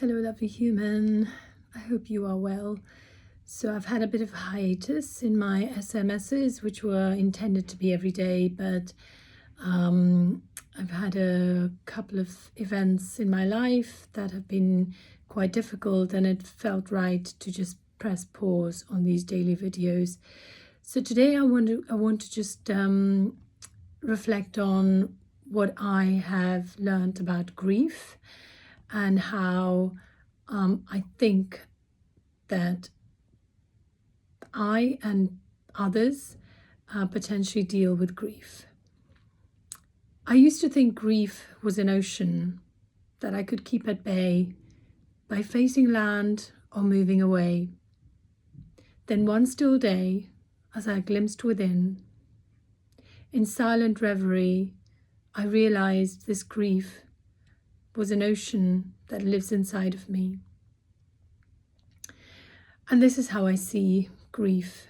Hello, lovely human. I hope you are well. So I've had a bit of a hiatus in my SMSs, which were intended to be every day, but I've had a couple of events in my life that have been quite difficult, and it felt right to just press pause on these daily videos. So today I want to just reflect on what I have learned about grief and how I think that I and others potentially deal with grief. I used to think grief was an ocean that I could keep at bay by facing land or moving away. Then one still day, as I glimpsed within, in silent reverie, I realized this grief was an ocean that lives inside of me. And this is how I see grief.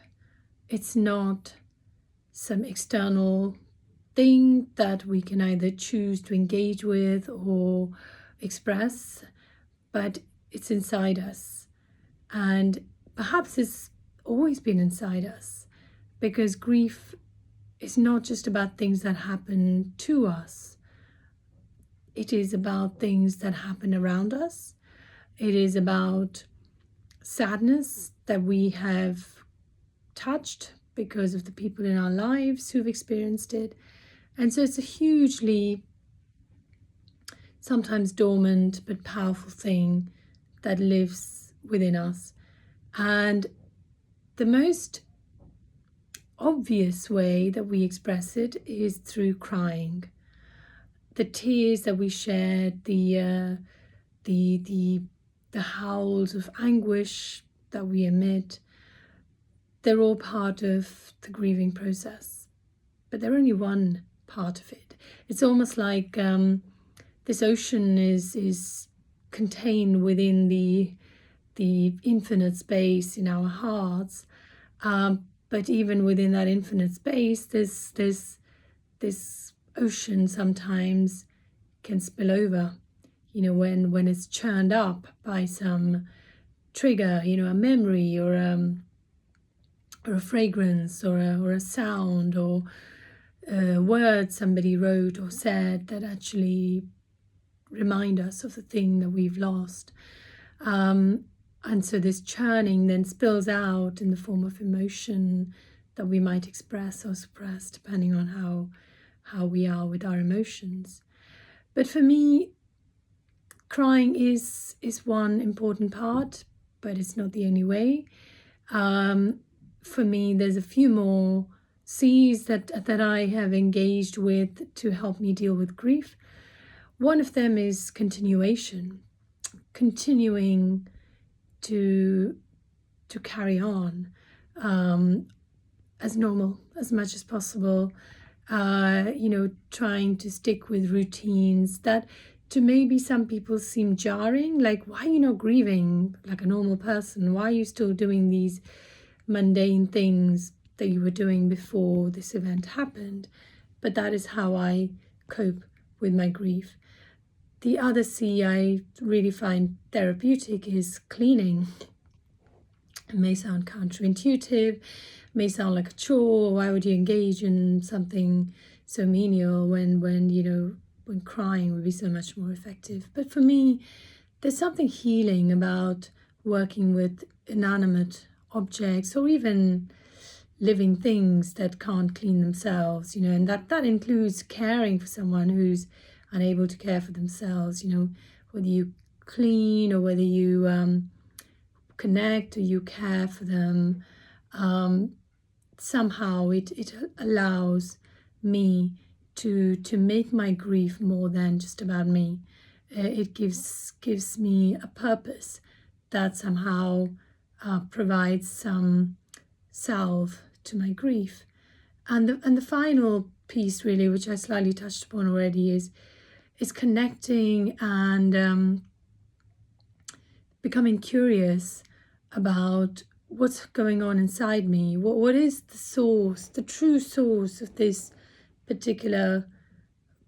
It's not some external thing that we can either choose to engage with or express, but it's inside us. And perhaps it's always been inside us, because grief is not just about things that happen to us. It is about things that happen around us. It is about sadness that we have touched because of the people in our lives who've experienced it. And so it's a hugely, sometimes dormant but powerful thing that lives within us. And the most obvious way that we express it is through crying. The tears that we shed, the howls of anguish that we emit, they're all part of the grieving process, but they're only one part of it. It's almost like this ocean is contained within the infinite space in our hearts, but even within that infinite space, this ocean sometimes can spill over. When it's churned up by some trigger, a memory or a fragrance or a sound or a word somebody wrote or said that actually remind us of the thing that we've lost. And so this churning then spills out in the form of emotion that we might express or suppress depending on how we are with our emotions. But for me, crying is one important part, but it's not the only way. For me, there's a few more C's that I have engaged with to help me deal with grief. One of them is continuation, continuing to carry on as normal as much as possible. Trying to stick with routines that to maybe some people seem jarring, like, why are you not grieving like a normal person? Why are you still doing these mundane things that you were doing before this event happened? But that is how I cope with my grief. The other C I really find therapeutic is cleaning. It may sound counterintuitive, may sound like a chore. Why would you engage in something so menial when crying would be so much more effective? But for me, there's something healing about working with inanimate objects or even living things that can't clean themselves, and that includes caring for someone who's unable to care for themselves, whether you clean or whether you connect or you care for them. Somehow it allows me to make my grief more than just about me. It gives me a purpose that somehow provides some salve to my grief. And the final piece, really, which I slightly touched upon already, is connecting and becoming curious about what's going on inside me. What is the source, the true source of this particular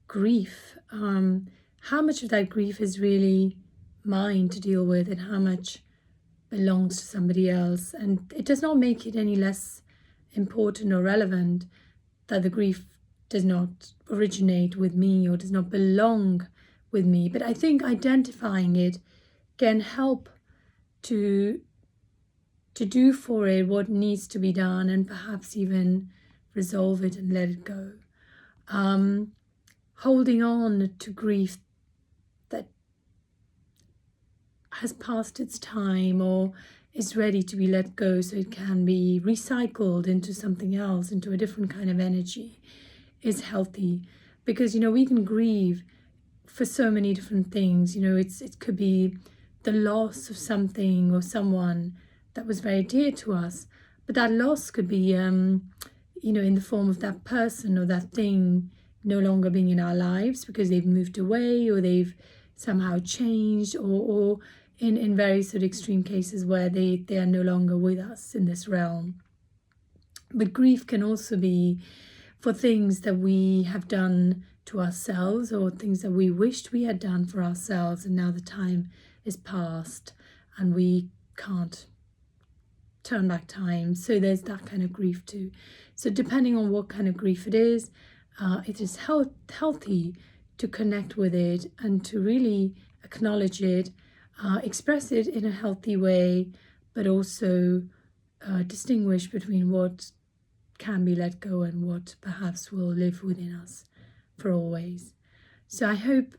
grief? How much of that grief is really mine to deal with and how much belongs to somebody else. And it does not make it any less important or relevant that the grief does not originate with me or does not belong with me. But I think identifying it can help to do for it what needs to be done, and perhaps even resolve it and let it go. Holding on to grief that has passed its time or is ready to be let go so it can be recycled into something else, into a different kind of energy, is healthy. Because, we can grieve for so many different things. It could be the loss of something or someone that was very dear to us, but that loss could be, in the form of that person or that thing no longer being in our lives because they've moved away or they've somehow changed, or in very sort of extreme cases where they are no longer with us in this realm. But grief can also be for things that we have done to ourselves or things that we wished we had done for ourselves, and now the time is past and we can't turn back time. So there's that kind of grief too. So depending on what kind of grief it is healthy to connect with it and to really acknowledge it, express it in a healthy way, but also distinguish between what can be let go and what perhaps will live within us for always. So I hope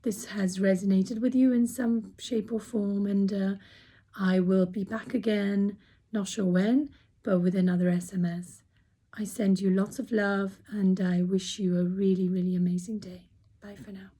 this has resonated with you in some shape or form, and I will be back again, not sure when, but with another SMS. I send you lots of love and I wish you a really, really amazing day. Bye for now.